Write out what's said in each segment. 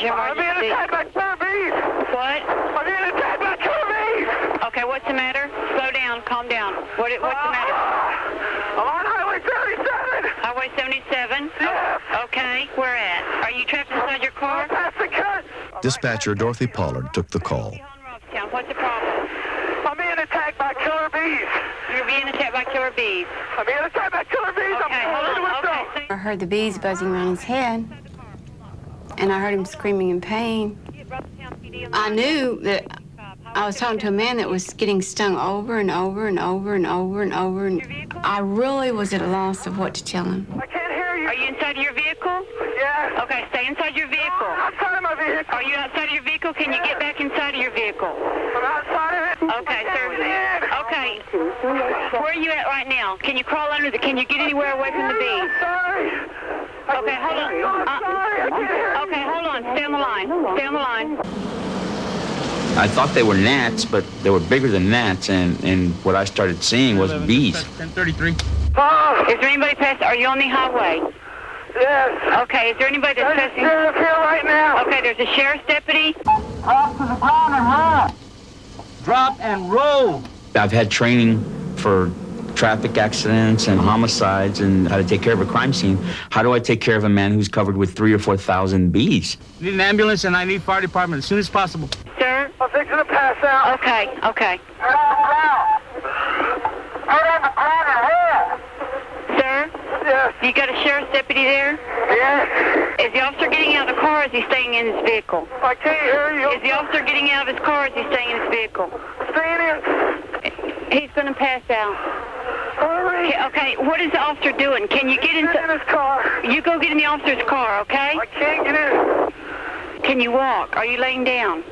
is your I'm being emergency? attacked by killer bees. What? I'm being attacked by killer bees. Okay, what's the matter? Slow down, calm down. What's the matter? I'm on Highway 77. Highway 77? Yes. Okay, where at? Are you trapped inside your car? Past the cut. Dispatcher Dorothy Pollard took the call. What's the problem? I'm being attacked by killer bees. You're being attacked by killer bees. I'm being attacked by killer bees. Okay, I'm hold on. okay. Okay. I heard the bees buzzing around his head, and I heard him screaming in pain. I knew that I was talking to a man that was getting stung over and over and over and over and over, and I really was at a loss of what to tell him. I can't hear you. Are you inside of your vehicle? Yes. Okay, stay inside your vehicle. I'm outside of my vehicle. Are you outside of your vehicle? Can you get back inside of your vehicle? I'm outside of it. Okay, sir. In. Okay. Where are you at right now? Can you crawl under can you get anywhere away from the I'm bees? sorry. Okay, hold on. I'm sorry. I can't hear you. Okay, hold on. Stay on the line. Stay on the line. I thought they were gnats, but they were bigger than gnats, and what I started seeing was bees. 1033. Oh, Is there anybody passing? Are you on the highway? yes. Okay, is there anybody that's There's a passing? sheriff here right now. Okay, there's a sheriff's deputy. Drop to the ground and roll. Drop and roll. I've had training for traffic accidents and homicides and how to take care of a crime scene. How do I take care of a man who's covered with 3,000 or 4,000 bees? I need an ambulance and I need fire department as soon as possible. Sir? I'm fixing to pass out. Okay, okay. Get on the ground. Get on the ground and roll. Sir? Yes. You got a sheriff's deputy there? Yes. Is the officer getting out of the car or is he staying in his vehicle? I can't hear you. Is the officer getting out of his car or is he staying in his vehicle? Staying in. He's going to pass out. Hurry. Okay, what is the officer doing? Can you get Get in inside? his car. You go get in the officer's car, okay? I can't get in. Can you walk? Are you laying down?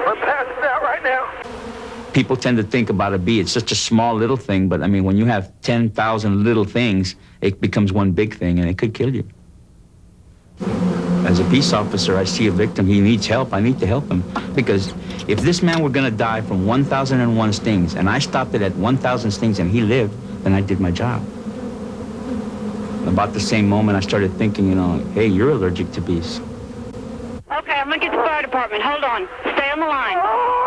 I'm passing out right now. People tend to think about a bee. It's just a small little thing, but I mean, when you have 10,000 little things, it becomes one big thing, and it could kill you. As a peace officer, I see a victim. He needs help. I need to help him. Because if this man were going to die from 1,001 stings, and I stopped it at 1,000 stings and he lived, then I did my job. About the same moment, I started thinking, hey, you're allergic to bees. Okay, I'm going to get the fire department. Hold on. Stay on the line.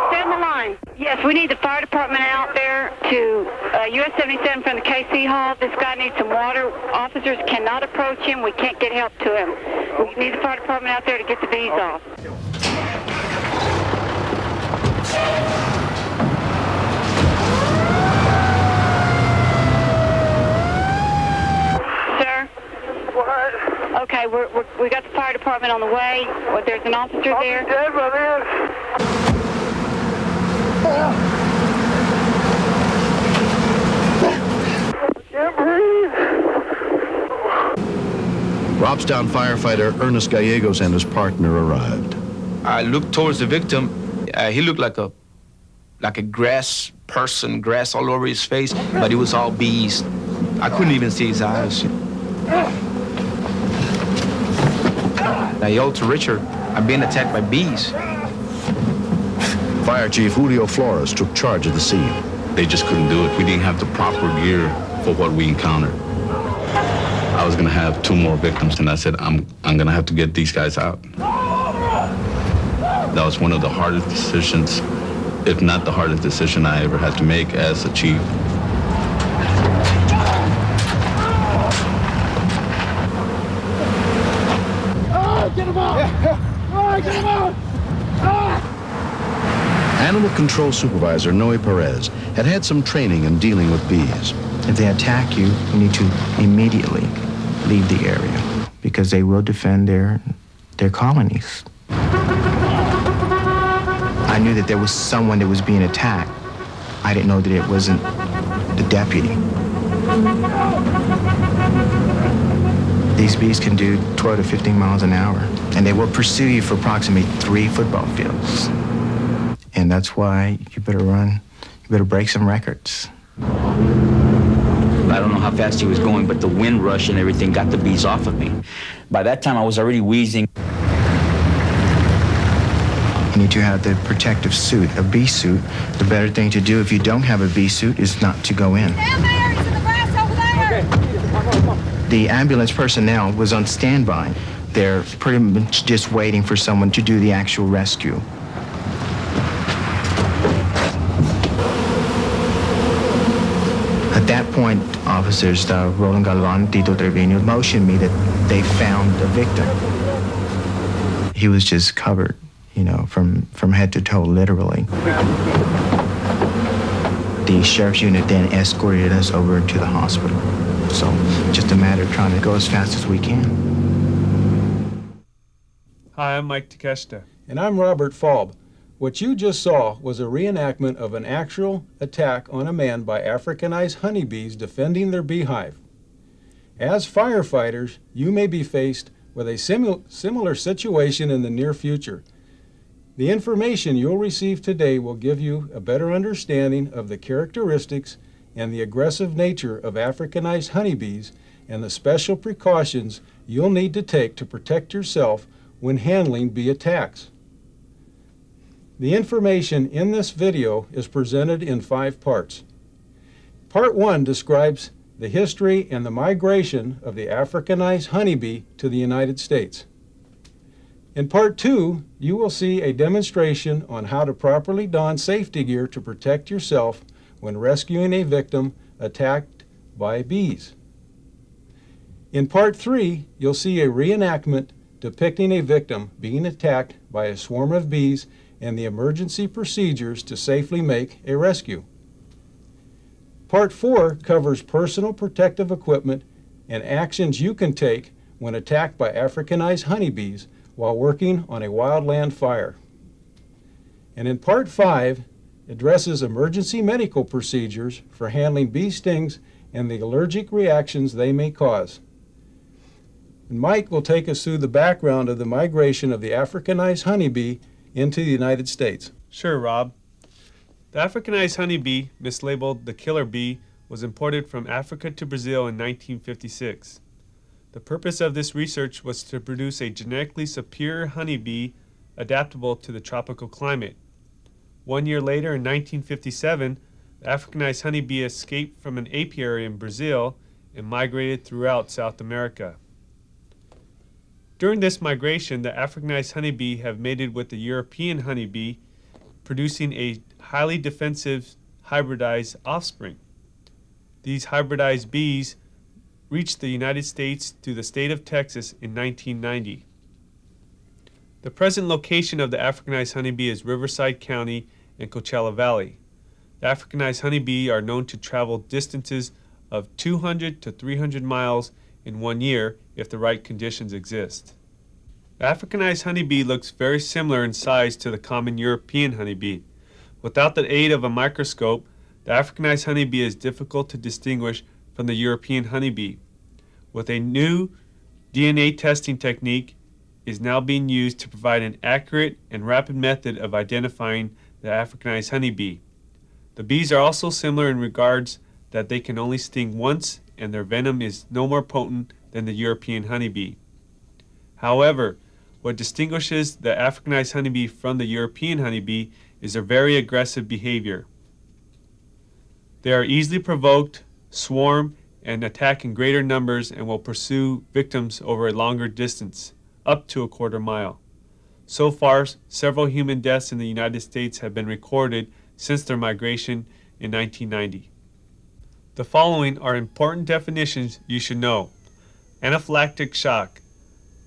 Stay on the line. Yes, we need the fire department out there to US 77 from the KC Hall. This guy needs some water. Officers cannot approach him. We can't get help to him. We need the fire department out there to get the bees off. Sir? What? Okay, we got the fire department on the way. Well, there's an officer I'll there. be dead by then. Can't breathe. Robstown firefighter Ernest Gallegos and his partner arrived. I looked towards the victim. He looked like a grass person, grass all over his face, but it was all bees. I couldn't even see his eyes. I yelled to Richard, I'm being attacked by bees. Fire Chief Julio Flores took charge of the scene. They just couldn't do it. We didn't have the proper gear for what we encountered. I was gonna have 2 more victims, and I said, I'm gonna have to get these guys out. That was one of the hardest decisions, if not the hardest decision I ever had to make as a chief. Get him out! Get him out! Animal Control Supervisor Noe Perez had had some training in dealing with bees. If they attack you, you need to immediately leave the area because they will defend their colonies. I knew that there was someone that was being attacked. I didn't know that it wasn't the deputy. These bees can do 12 to 15 miles an hour, and they will pursue you for approximately 3 football fields. And that's why you better run. You better break some records. I don't know how fast he was going, but the wind rush and everything got the bees off of me. By that time, I was already wheezing. You need to have the protective suit, a bee suit. The better thing to do if you don't have a bee suit is not to go in. Down there, he's in the grass over there. The ambulance personnel was on standby. there pretty much just waiting for someone to do the actual rescue. At that point, officers Roland Galvan and Tito Trevino motioned me that they found a victim. He was just covered, you know, from head to toe, literally. The sheriff's unit then escorted us over to the hospital. So just a matter of trying to go as fast as we can. Hi, I'm Mike Takeshita. And I'm Robert Falb. What you just saw was a reenactment of an actual attack on a man by Africanized honeybees defending their beehive. As firefighters, you may be faced with a similar situation in the near future. The information you'll receive today will give you a better understanding of the characteristics and the aggressive nature of Africanized honeybees and the special precautions you'll need to take to protect yourself when handling bee attacks. The information in this video is presented in 5 parts. Part 1 describes the history and the migration of the Africanized honeybee to the United States. In Part 2, you will see a demonstration on how to properly don safety gear to protect yourself when rescuing a victim attacked by bees. In Part 3, you'll see a reenactment depicting a victim being attacked by a swarm of bees and the emergency procedures to safely make a rescue. Part 4 covers personal protective equipment and actions you can take when attacked by Africanized honeybees while working on a wildland fire. And in Part 5, addresses emergency medical procedures for handling bee stings and the allergic reactions they may cause. And Mike will take us through the background of the migration of the Africanized honeybee into the United States. Sure, Rob. The Africanized honeybee, mislabeled the killer bee, was imported from Africa to Brazil in 1956. The purpose of this research was to produce a genetically superior honeybee adaptable to the tropical climate. 1 year later, in 1957, the Africanized honeybee escaped from an apiary in Brazil and migrated throughout South America. During this migration, the Africanized honeybee have mated with the European honeybee, producing a highly defensive hybridized offspring. These hybridized bees reached the United States through the state of Texas in 1990. The present location of the Africanized honeybee is Riverside County and Coachella Valley. The Africanized honeybee are known to travel distances of 200 to 300 miles in 1 year if the right conditions exist. The Africanized honeybee looks very similar in size to the common European honeybee. Without the aid of a microscope, the Africanized honeybee is difficult to distinguish from the European honeybee. With a new DNA testing technique is now being used to provide an accurate and rapid method of identifying the Africanized honeybee. The bees are also similar in regards that they can only sting once and their venom is no more potent than the European honeybee. However, what distinguishes the Africanized honeybee from the European honeybee is their very aggressive behavior. They are easily provoked, swarm, and attack in greater numbers and will pursue victims over a longer distance, up to a quarter mile. So far, several human deaths in the United States have been recorded since their migration in 1990. The following are important definitions you should know. Anaphylactic shock,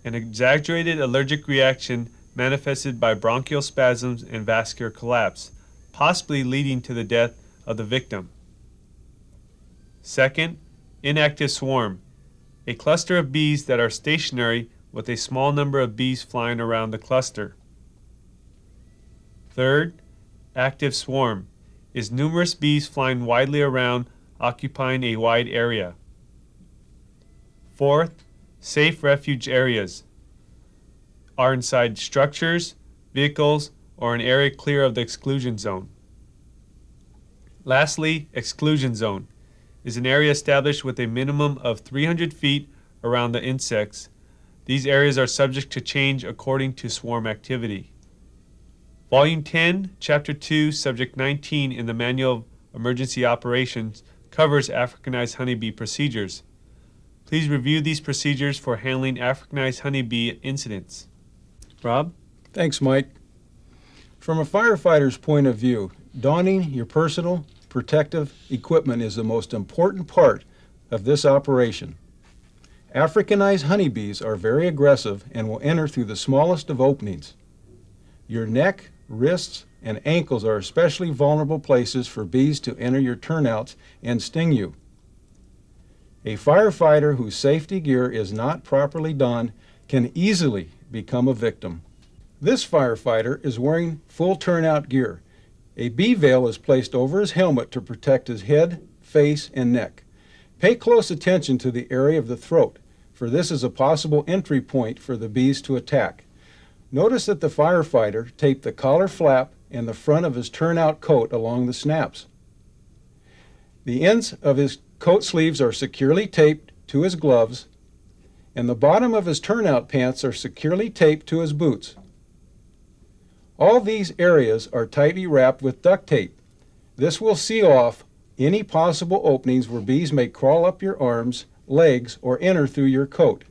an exaggerated allergic reaction manifested by bronchial spasms and vascular collapse, possibly leading to the death of the victim. Second, inactive swarm, a cluster of bees that are stationary with a small number of bees flying around the cluster. Third, active swarm, is numerous bees flying widely around, occupying a wide area. Fourth, safe refuge areas are inside structures, vehicles, or an area clear of the exclusion zone. Lastly, exclusion zone is an area established with a minimum of 300 feet around the insects. These areas are subject to change according to swarm activity. Volume 10, Chapter 2, Subject 19 in the Manual of Emergency Operations covers Africanized honeybee procedures. Please review these procedures for handling Africanized honeybee incidents. Rob? Thanks, Mike. From a firefighter's point of view, donning your personal protective equipment is the most important part of this operation. Africanized honeybees are very aggressive and will enter through the smallest of openings. Your neck, wrists, and ankles are especially vulnerable places for bees to enter your turnouts and sting you. A firefighter whose safety gear is not properly donned can easily become a victim. This firefighter is wearing full turnout gear. A bee veil is placed over his helmet to protect his head, face, and neck. Pay close attention to the area of the throat, for this is a possible entry point for the bees to attack. Notice that the firefighter taped the collar flap and the front of his turnout coat along the snaps. The ends of his coat sleeves are securely taped to his gloves, and the bottom of his turnout pants are securely taped to his boots. All these areas are tightly wrapped with duct tape. This will seal off any possible openings where bees may crawl up your arms, legs, or enter through your coat.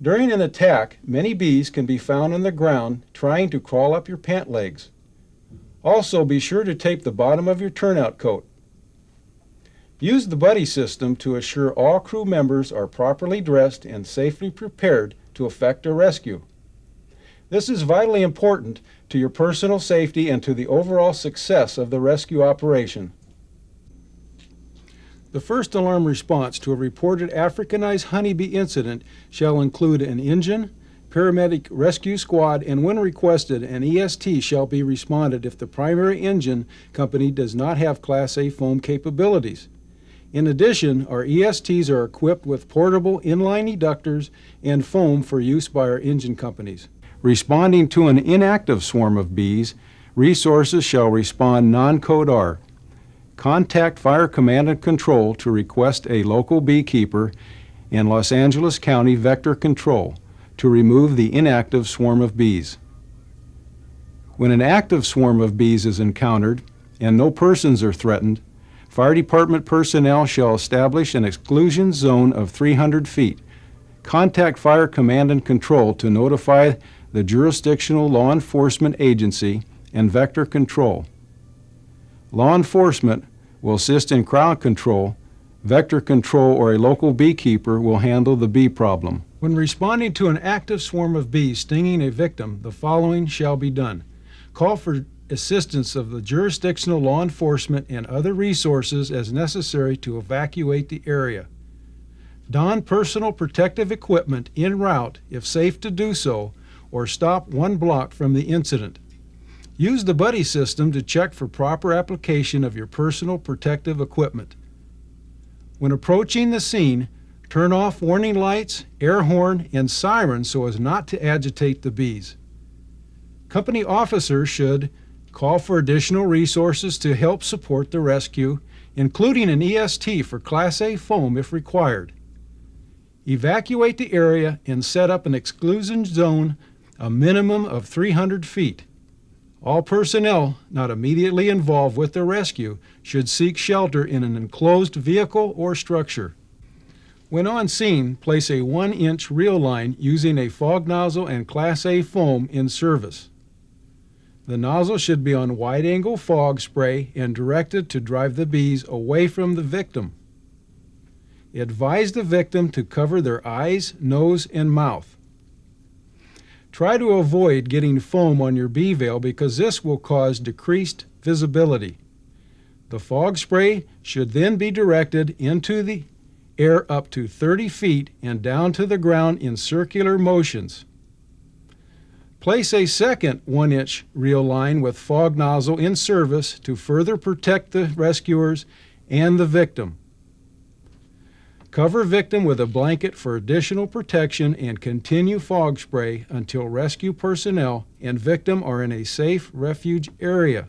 During an attack, many bees can be found on the ground trying to crawl up your pant legs. Also, be sure to tape the bottom of your turnout coat. Use the buddy system to assure all crew members are properly dressed and safely prepared to effect a rescue. This is vitally important to your personal safety and to the overall success of the rescue operation. The first alarm response to a reported Africanized honeybee incident shall include an engine, paramedic rescue squad, and when requested, an EST shall be responded if the primary engine company does not have Class A foam capabilities. In addition, our ESTs are equipped with portable inline eductors and foam for use by our engine companies. Responding to an inactive swarm of bees, resources shall respond non-code R. Contact Fire Command and Control to request a local beekeeper and Los Angeles County Vector Control to remove the inactive swarm of bees. When an active swarm of bees is encountered and no persons are threatened, Fire Department personnel shall establish an exclusion zone of 300 feet. Contact Fire Command and Control to notify the jurisdictional law enforcement agency and Vector Control. Law enforcement will assist in crowd control. Vector Control or a local beekeeper will handle the bee problem. When responding to an active swarm of bees stinging a victim, the following shall be done. Call for assistance of the jurisdictional law enforcement and other resources as necessary to evacuate the area. Don personal protective equipment en route if safe to do so, or stop 1 block from the incident. Use the buddy system to check for proper application of your personal protective equipment. When approaching the scene, turn off warning lights, air horn, and siren so as not to agitate the bees. Company officers should call for additional resources to help support the rescue, including an EST for Class A foam if required. Evacuate the area and set up an exclusion zone a minimum of 300 feet. All personnel not immediately involved with the rescue should seek shelter in an enclosed vehicle or structure. When on scene, place a 1-inch reel line using a fog nozzle and Class A foam in service. The nozzle should be on wide-angle fog spray and directed to drive the bees away from the victim. Advise the victim to cover their eyes, nose, and mouth. Try to avoid getting foam on your bee veil because this will cause decreased visibility. The fog spray should then be directed into the air up to 30 feet and down to the ground in circular motions. Place a second 1-inch reel line with fog nozzle in service to further protect the rescuers and the victim. Cover victim with a blanket for additional protection and continue fog spray until rescue personnel and victim are in a safe refuge area,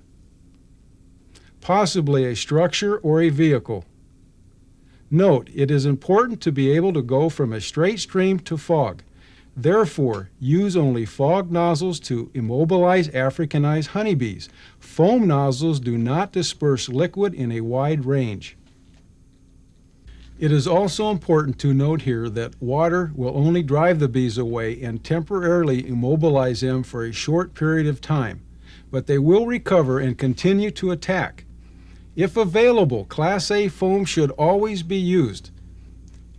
possibly a structure or a vehicle. Note, it is important to be able to go from a straight stream to fog. Therefore, use only fog nozzles to immobilize Africanized honeybees. Foam nozzles do not disperse liquid in a wide range. It is also important to note here that water will only drive the bees away and temporarily immobilize them for a short period of time, but they will recover and continue to attack. If available, Class A foam should always be used.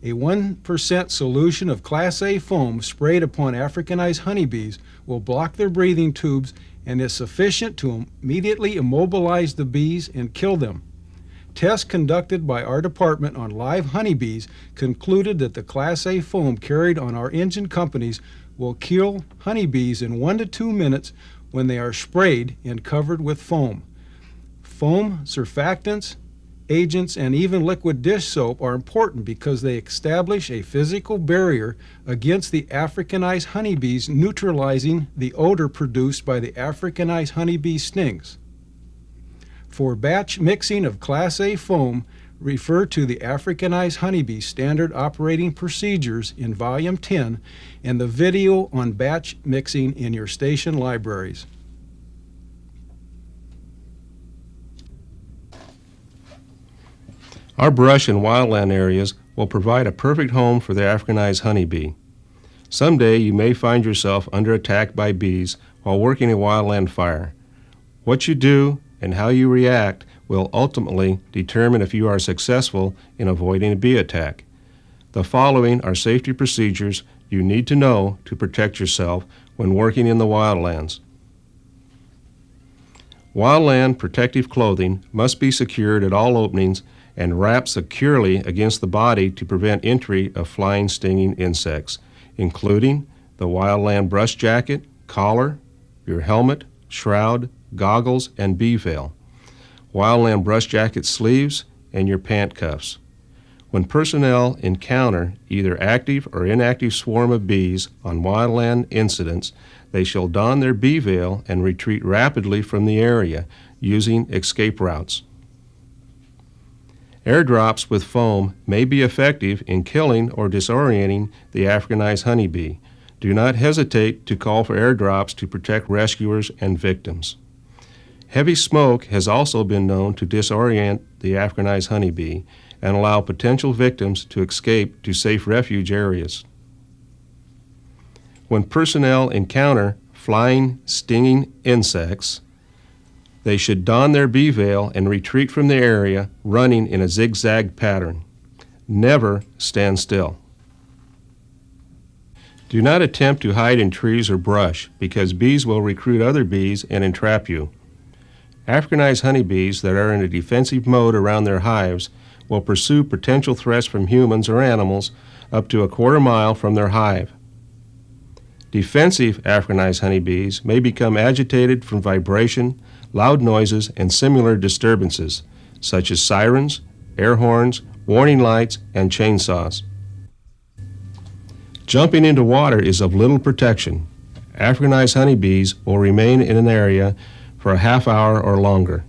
A 1% solution of Class A foam sprayed upon Africanized honeybees will block their breathing tubes and is sufficient to immediately immobilize the bees and kill them. Tests conducted by our department on live honeybees concluded that the Class A foam carried on our engine companies will kill honeybees in 1 to 2 minutes when they are sprayed and covered with foam. Foam, surfactants, agents, and even liquid dish soap are important because they establish a physical barrier against the Africanized honeybees, neutralizing the odor produced by the Africanized honeybee stings. For batch mixing of Class A foam, refer to the Africanized honeybee standard operating procedures in Volume 10 and the video on batch mixing in your station libraries. Our brush and wildland areas will provide a perfect home for the Africanized honeybee. Someday you may find yourself under attack by bees while working a wildland fire. What you do and how you react will ultimately determine if you are successful in avoiding a bee attack. The following are safety procedures you need to know to protect yourself when working in the wildlands. Wildland protective clothing must be secured at all openings and wrapped securely against the body to prevent entry of flying, stinging insects, including the wildland brush jacket, collar, your helmet, shroud, goggles, and bee veil, wildland brush jacket sleeves, and your pant cuffs. When personnel encounter either active or inactive swarm of bees on wildland incidents, they shall don their bee veil and retreat rapidly from the area using escape routes. Airdrops with foam may be effective in killing or disorienting the Africanized honeybee. Do not hesitate to call for airdrops to protect rescuers and victims. Heavy smoke has also been known to disorient the Africanized honeybee and allow potential victims to escape to safe refuge areas. When personnel encounter flying, stinging insects, they should don their bee veil and retreat from the area, running in a zigzag pattern. Never stand still. Do not attempt to hide in trees or brush because bees will recruit other bees and entrap you. Africanized honeybees that are in a defensive mode around their hives will pursue potential threats from humans or animals up to a quarter mile from their hive. Defensive Africanized honeybees may become agitated from vibration, loud noises, and similar disturbances, such as sirens, air horns, warning lights, and chainsaws. Jumping into water is of little protection. Africanized honeybees will remain in an area for a half hour or longer.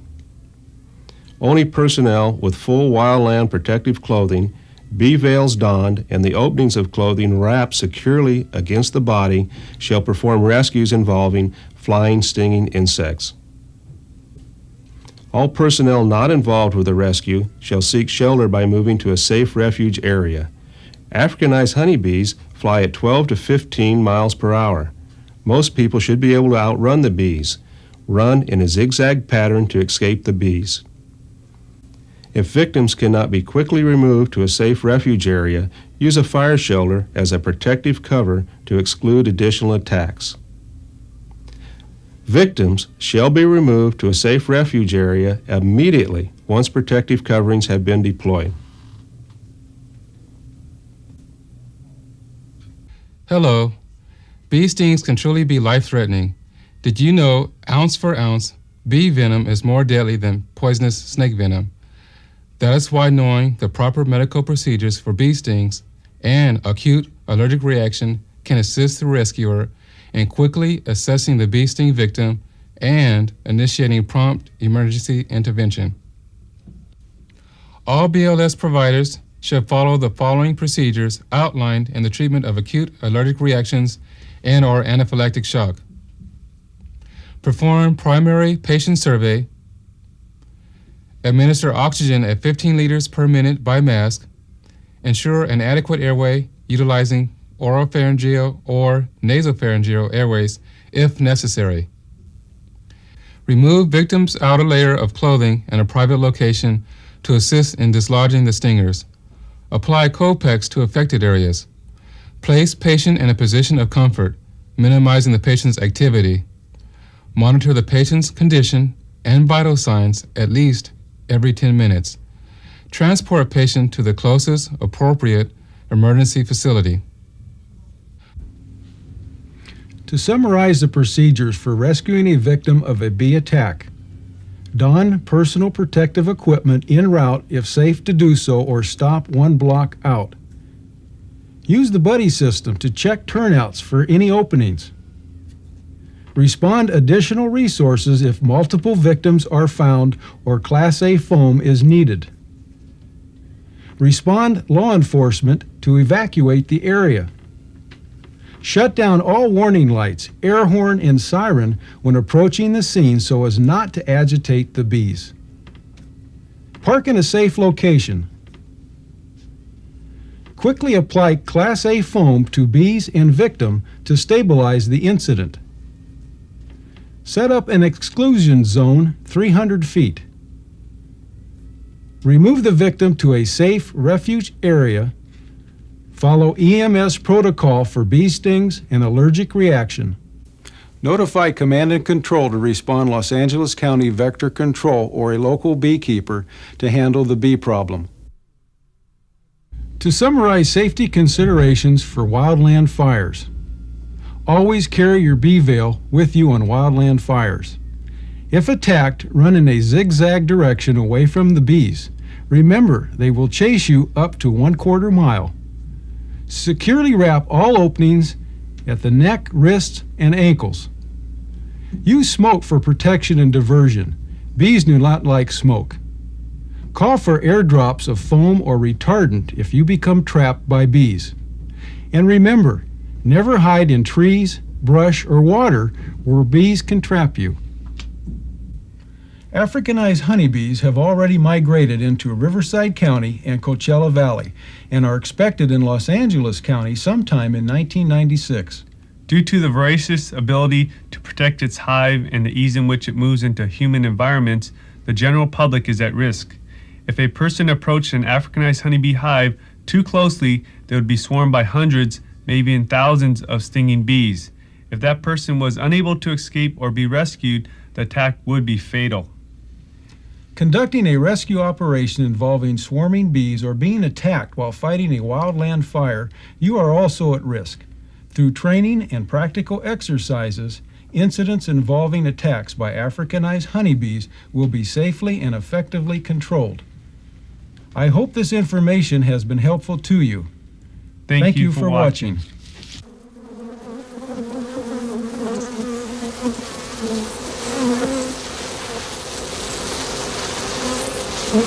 Only personnel with full wildland protective clothing, bee veils donned, and the openings of clothing wrapped securely against the body shall perform rescues involving flying, stinging insects. All personnel not involved with the rescue shall seek shelter by moving to a safe refuge area. Africanized honeybees fly at 12 to 15 miles per hour. Most people should be able to outrun the bees. Run in a zigzag pattern to escape the bees. If victims cannot be quickly removed to a safe refuge area, use a fire shelter as a protective cover to exclude additional attacks. Victims shall be removed to a safe refuge area immediately once protective coverings have been deployed. Hello. Bee stings can truly be life-threatening. Did you know, ounce for ounce, bee venom is more deadly than poisonous snake venom? That is why knowing the proper medical procedures for bee stings and acute allergic reaction can assist the rescuer in quickly assessing the bee sting victim and initiating prompt emergency intervention. All BLS providers should follow the following procedures outlined in the treatment of acute allergic reactions and/or anaphylactic shock. Perform primary patient survey, administer oxygen at 15 liters per minute by mask, Ensure an adequate airway utilizing oropharyngeal or nasopharyngeal airways if necessary. Remove victim's outer layer of clothing in a private location to assist in dislodging the stingers. Apply Copex to affected areas. Place patient in a position of comfort, minimizing the patient's activity. Monitor the patient's condition and vital signs at least every 10 minutes. Transport patient to the closest appropriate emergency facility. To summarize the procedures for rescuing a victim of a bee attack: don personal protective equipment en route if safe to do so, or stop 1 block out. Use the buddy system to check turnouts for any openings. Respond additional resources if multiple victims are found or Class A foam is needed. Respond law enforcement to evacuate the area. Shut down all warning lights, air horn, and siren when approaching the scene so as not to agitate the bees. Park in a safe location. Quickly apply Class A foam to bees and victim to stabilize the incident. Set up an exclusion zone 300 feet. Remove the victim to a safe refuge area. Follow EMS protocol for bee stings and allergic reaction. Notify Command and Control to respond Los Angeles County Vector Control or a local beekeeper to handle the bee problem. To summarize safety considerations for wildland fires: always carry your bee veil with you on wildland fires. If attacked, run in a zigzag direction away from the bees. Remember, they will chase you up to 1/4 mile. Securely wrap all openings at the neck, wrists, and ankles. Use smoke for protection and diversion. Bees do not like smoke. Call for airdrops of foam or retardant if you become trapped by bees. And remember, never hide in trees, brush, or water where bees can trap you. Africanized honeybees have already migrated into Riverside County and Coachella Valley and are expected in Los Angeles County sometime in 1996. Due to the voracious ability to protect its hive and the ease in which it moves into human environments, the general public is at risk. If a person approached an Africanized honeybee hive too closely, they would be swarmed by hundreds, maybe even thousands of stinging bees. If that person was unable to escape or be rescued, the attack would be fatal. Conducting a rescue operation involving swarming bees or being attacked while fighting a wildland fire, you are also at risk. Through training and practical exercises, incidents involving attacks by Africanized honeybees will be safely and effectively controlled. I hope this information has been helpful to you. Thank you for watching. Thank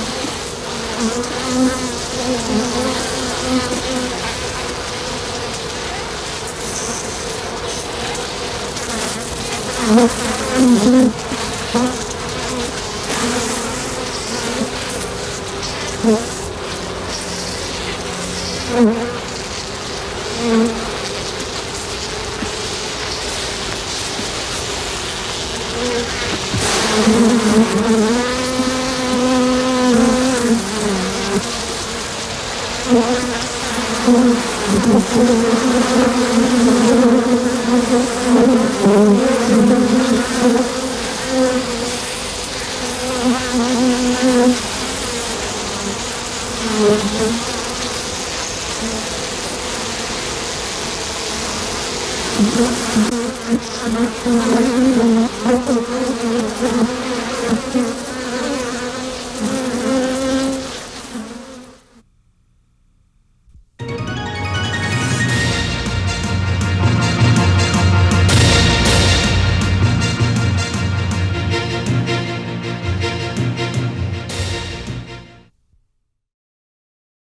you.